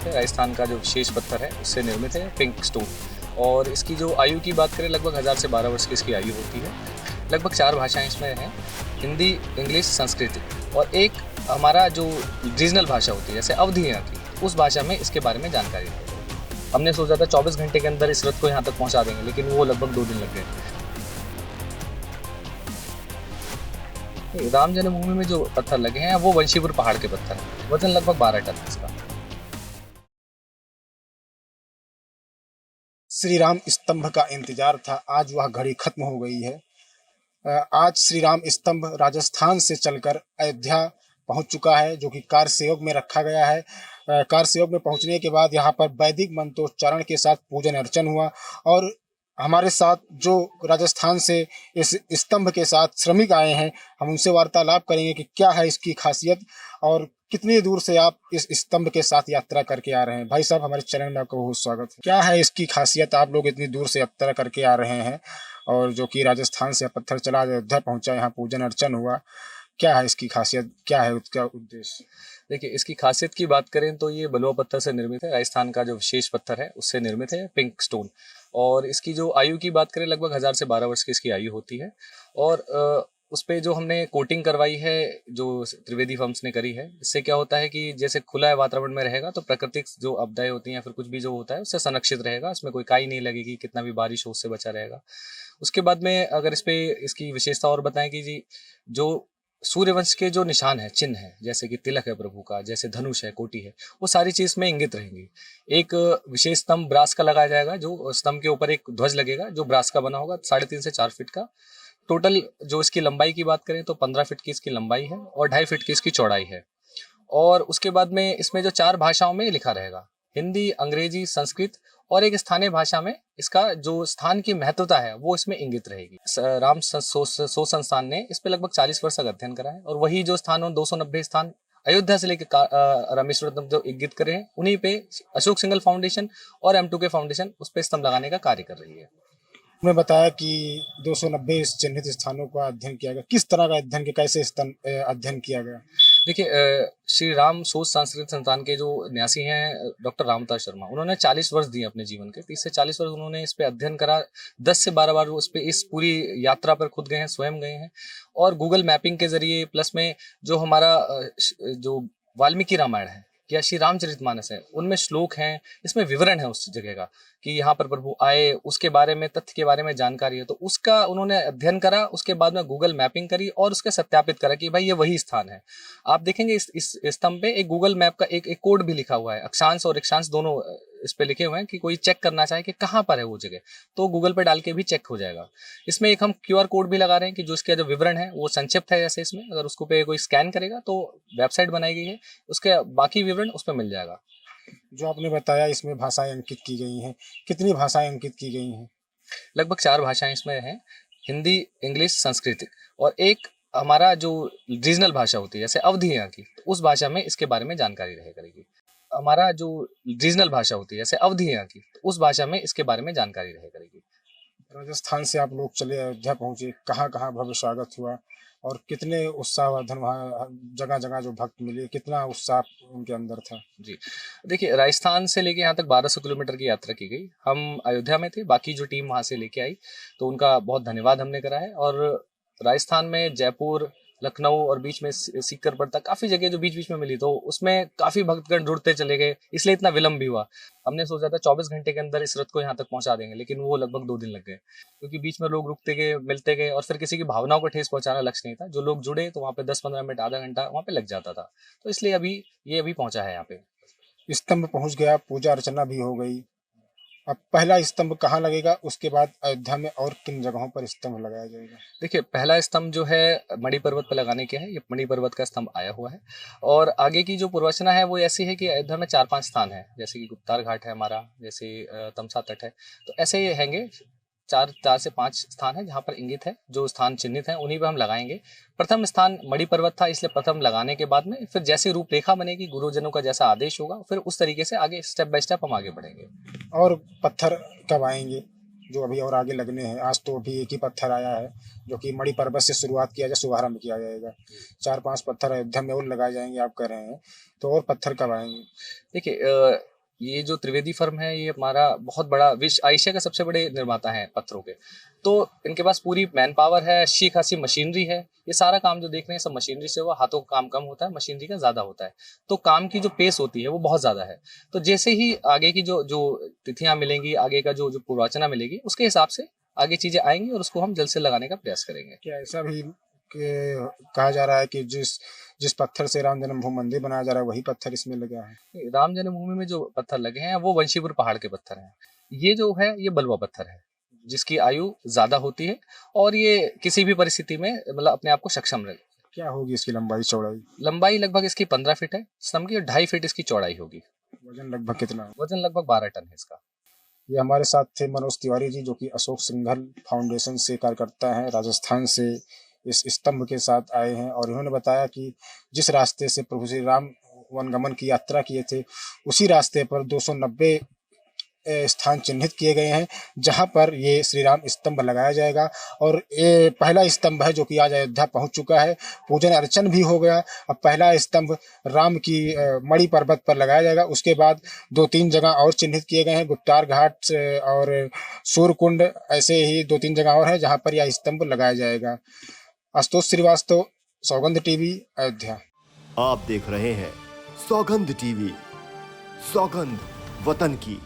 राजस्थान का जो विशेष पत्थर है उससे निर्मित है पिंक स्टोन। और इसकी जो आयु की बात करें लगभग 1000 से 12 वर्ष की इसकी आयु होती है। लगभग 4 भाषाएं इसमें हैं, हिंदी, इंग्लिश, संस्कृत और एक हमारा जो रीजनल भाषा होती है जैसे अवधी यहाँ की, उस भाषा में इसके बारे में जानकारी है। हमने सोचा था 24 घंटे के अंदर इस रथ को यहाँ तक पहुँचा देंगे, लेकिन वो लगभग 2 दिन लग गए। राम जन्मभूमि में जो पत्थर लगे हैं वो वंशीपुर पहाड़ के पत्थर हैं। वजन लगभग 12 टन है इसका। श्री राम स्तंभ का इंतजार था, आज वह घड़ी खत्म हो गई है। आज श्री राम स्तंभ राजस्थान से चलकर अयोध्या पहुंच चुका है, जो कि कार सेवक में रखा गया है। कार सेवक में पहुंचने के बाद यहाँ पर वैदिक मंत्रोच्चारण के साथ पूजन अर्चन हुआ और हमारे साथ जो राजस्थान से इस स्तंभ के साथ श्रमिक आए हैं, हम उनसे वार्तालाप करेंगे कि क्या है इसकी खासियत और कितनी दूर से आप इस स्तंभ के साथ यात्रा करके आ रहे हैं। भाई साहब, हमारे चैनल में आपका बहुत स्वागत है। क्या है इसकी खासियत, आप लोग इतनी दूर से यात्रा करके आ रहे हैं और जो कि राजस्थान से पत्थर चला अयोध्या पहुंचा, यहाँ पूजन अर्चन हुआ, क्या है इसकी खासियत, क्या है उसका उद्देश्य? देखिए, इसकी खासियत की बात करें तो ये बलुआ पत्थर से निर्मित है। राजस्थान का जो विशेष पत्थर है उससे निर्मित है पिंक स्टोन। और इसकी जो आयु की बात करें लगभग 1000 से 12 वर्ष की इसकी आयु होती है। और उस पे जो हमने कोटिंग करवाई है, जो त्रिवेदी फर्म्स ने करी है, इससे क्या होता है कि जैसे खुला वातावरण में रहेगा तो प्राकृतिक जो आपदाएं होती हैं या फिर कुछ भी जो होता है उससे संरक्षित रहेगा, इसमें कोई काई नहीं लगेगी, कितना भी बारिश हो उससे बचा रहेगा। उसके बाद में अगर इस पे इसकी विशेषता और बताएं कि जी जो सूर्यवंश के जो निशान है, चिन्ह है, जैसे कि तिलक है प्रभु का, जैसे धनुष है, कोटि है, वो सारी चीज में इंगित रहेंगी। एक विशेष स्तंभ ब्रास का लगाया जाएगा, जो स्तंभ के ऊपर एक ध्वज लगेगा जो ब्रास का बना होगा, 3.5 से 4 फीट का। टोटल जो इसकी लंबाई की बात करें तो 15 फीट की इसकी लंबाई है और 2.5 फीट की इसकी चौड़ाई है। और उसके बाद में इसमें जो 4 भाषाओं में लिखा रहेगा, हिंदी, अंग्रेजी, संस्कृत और एक स्थानीय भाषा में, इसका जो स्थान की महत्वता है वो इसमें इंगित रहेगी। राम शोध संस्थान ने इस पे लगभग 40 वर्ष तक अध्ययन करा है और वही जो स्थान 290 स्थान अयोध्या से लेकर रामेश्वर तक जो इंगित करे हैं, उन्हीं पे अशोक सिंघल फाउंडेशन और M2K फाउंडेशन उस पे स्तंभ लगाने का कार्य कर रही है। मैं बताया कि 290 चिन्हित स्थानों का अध्ययन किया गया। किस तरह का अध्ययन किया, कैसे अध्ययन किया गया? देखिए, श्री राम शोध सांस्कृतिक संस्थान के जो न्यासी हैं डॉक्टर रामताज शर्मा, उन्होंने 40 वर्ष दिए अपने जीवन के। 30 से 40 वर्ष उन्होंने इस पे अध्ययन करा। 10 से 12 बार वो इस पूरी यात्रा पर खुद गए हैं, स्वयं गए हैं। और गूगल मैपिंग के जरिए प्लस में जो हमारा जो वाल्मीकि रामायण है या श्री रामचरितमानस है, उनमें श्लोक हैं, इसमें विवरण है उस जगह का कि यहाँ पर प्रभु आए, उसके बारे में, तथ्य के बारे में जानकारी है। तो उसका उन्होंने अध्ययन करा, उसके बाद में गूगल मैपिंग करी और उसके सत्यापित करा कि भाई ये वही स्थान है। आप देखेंगे इस स्तंभ पे एक गूगल मैप का एक कोड भी लिखा हुआ है, अक्षांश और रेखांश दोनों इस पे लिखे हुए हैं कि कोई चेक करना चाहे कि कहाँ पर है वो जगह, तो गूगल पे डाल के भी चेक हो जाएगा। इसमें एक हम QR कोड भी लगा रहे हैं कि जो इसका जो विवरण है वो संक्षिप्त है, जैसे इसमें अगर उसको पे कोई स्कैन करेगा तो वेबसाइट बनाई गई है, उसके बाकी विवरण उस पर मिल जाएगा। जो आपने बताया इसमें भाषाएं अंकित की गई हैं, कितनी भाषाएं अंकित की गई हैं? लगभग 4 भाषाएं इसमें हैं, हिंदी, इंग्लिश, संस्कृत और एक हमारा जो रीजनल भाषा होती है जैसे अवधी यहाँ की, तो उस भाषा में इसके बारे में जानकारी रहे करेगी। हमारा जो रीजनल भाषा होती है जैसे अवधी यहाँ की, तो उस भाषा में इसके बारे में जानकारी रहे करेगी। राजस्थान से आप लोग चले अयोध्या पहुंचे, कहाँ कहाँ भव्य स्वागत हुआ और कितने उत्साहवर्धन वहाँ जगह जगह जो भक्त मिले, कितना उत्साह उनके अंदर था? जी, देखिए, राजस्थान से लेके यहाँ तक 1200 किलोमीटर की यात्रा की गई। हम अयोध्या में थे, बाकी जो टीम वहाँ से लेके आई, तो उनका बहुत धन्यवाद हमने करा है। और राजस्थान में जयपुर, लखनऊ और बीच में सीकर पड़ता, काफ़ी जगह जो बीच बीच में मिली, तो उसमें काफ़ी भक्तगण जुड़ते चले गए, इसलिए इतना विलम्ब भी हुआ। हमने सोचा था 24 घंटे के अंदर इस रथ को यहाँ तक पहुँचा देंगे, लेकिन वो लगभग 2 दिन लग गए, क्योंकि बीच में लोग रुकते गए, मिलते गए और फिर किसी की भावनाओं को ठेस पहुँचाना लक्ष्य नहीं था। जो लोग जुड़े तो वहाँ पे 10-15 मिनट, आधा घंटा वहाँ पे लग जाता था, तो इसलिए अभी पहुँचा है यहाँ पे। स्तंभ पहुंच गया, पूजा अर्चना भी हो गई। अब पहला स्तंभ कहाँ लगेगा, उसके बाद अयोध्या में और किन जगहों पर स्तंभ लगाया जाएगा? देखिए, पहला स्तंभ जो है मणि पर्वत पर लगाने के है, ये मणि पर्वत का स्तंभ आया हुआ है। और आगे की जो पूर्वाचना है वो ऐसी है कि अयोध्या में 4-5 स्थान है, जैसे कि गुप्तार घाट है हमारा, जैसे तमसा तट है, तो ऐसे ही हैंगे 4 से 5 स्थान है जहाँ पर इंगित है, जो स्थान चिन्हित है उन्हीं पर हम लगाएंगे। प्रथम स्थान मणि पर्वत था, इसलिए प्रथम लगाने के बाद में फिर जैसी रूपरेखा बनेगी, गुरुजनों का जैसा आदेश होगा, फिर उस तरीके से आगे स्टेप बाय स्टेप हम आगे बढ़ेंगे। और पत्थर कब आएंगे? जो अभी और आगे लगने हैं। आज तो अभी एक ही पत्थर आया है जो कि मणि पर्वत से शुरुआत किया जाए, शुभारंभ किया जाएगा। 4-5 पत्थर अयोध्या में और लगाए जाएंगे, आप कह रहे हैं, तो और पत्थर कब आएंगे? देखिए ये जो त्रिवेदी फर्म है ये हमारा बहुत बड़ा विश्व एशिया का सबसे बड़े निर्माता है पत्थरों के। तो इनके पास पूरी मैन पावर है, अच्छी खासी मशीनरी है। ये सारा काम जो देख रहे हैं सब मशीनरी से हुआ, हाथों का काम कम होता है, मशीनरी का ज़्यादा होता है। तो काम की जो पेस होती है वो बहुत ज़्यादा है। तो जैसे ही आगे की जो जो तिथियां मिलेंगी, आगे का जो जो पूर्वाचना मिलेगी, उसके हिसाब से आगे चीज़ें आएंगी और उसको हम जल्द से लगाने का प्रयास करेंगे। क्या ऐसा भी कहा जा रहा है कि जिस जिस पत्थर से राम जन्मभूमि मंदिर बनाया जा रहा है वही पत्थर इसमें लगा है? राम जन्मभूमि में जो पत्थर लगे हैं वो वंशीपुर पहाड़ के पत्थर हैं। ये जो है ये बलुआ पत्थर है जिसकी आयु ज्यादा होती है और ये किसी भी परिस्थिति में मतलब अपने आप को सक्षम रहे। क्या होगी इसकी लंबाई चौड़ाई? लंबाई लगभग इसकी 15 फीट है स्तंभ की और 2.5 फीट इसकी चौड़ाई होगी। वजन लगभग कितना है? वजन लगभग 12 टन है इसका। ये हमारे साथ थे मनोज तिवारी जी, जो कि अशोक सिंघल फाउंडेशन से कार्यकर्ता हैं, राजस्थान से इस स्तंभ के साथ आए हैं। और इन्होंने बताया कि जिस रास्ते से प्रभु श्री राम वनगमन की यात्रा किए थे उसी रास्ते पर 290 स्थान चिन्हित किए गए हैं जहां पर ये श्री राम स्तंभ लगाया जाएगा। और ये पहला स्तंभ है जो कि आज अयोध्या पहुंच चुका है, पूजन अर्चन भी हो गया। अब पहला स्तंभ राम की मणि पर्वत पर लगाया जाएगा। उसके बाद 2-3 जगह और चिन्हित किए गए हैं, गुट्टार घाट और सूर्यकुंड, ऐसे ही 2-3 जगह और है जहां पर यह स्तंभ लगाया जाएगा। आशुतोष श्रीवास्तव, सौगंध टीवी, अयोध्या। आप देख रहे हैं सौगंध टीवी, सौगंध वतन की।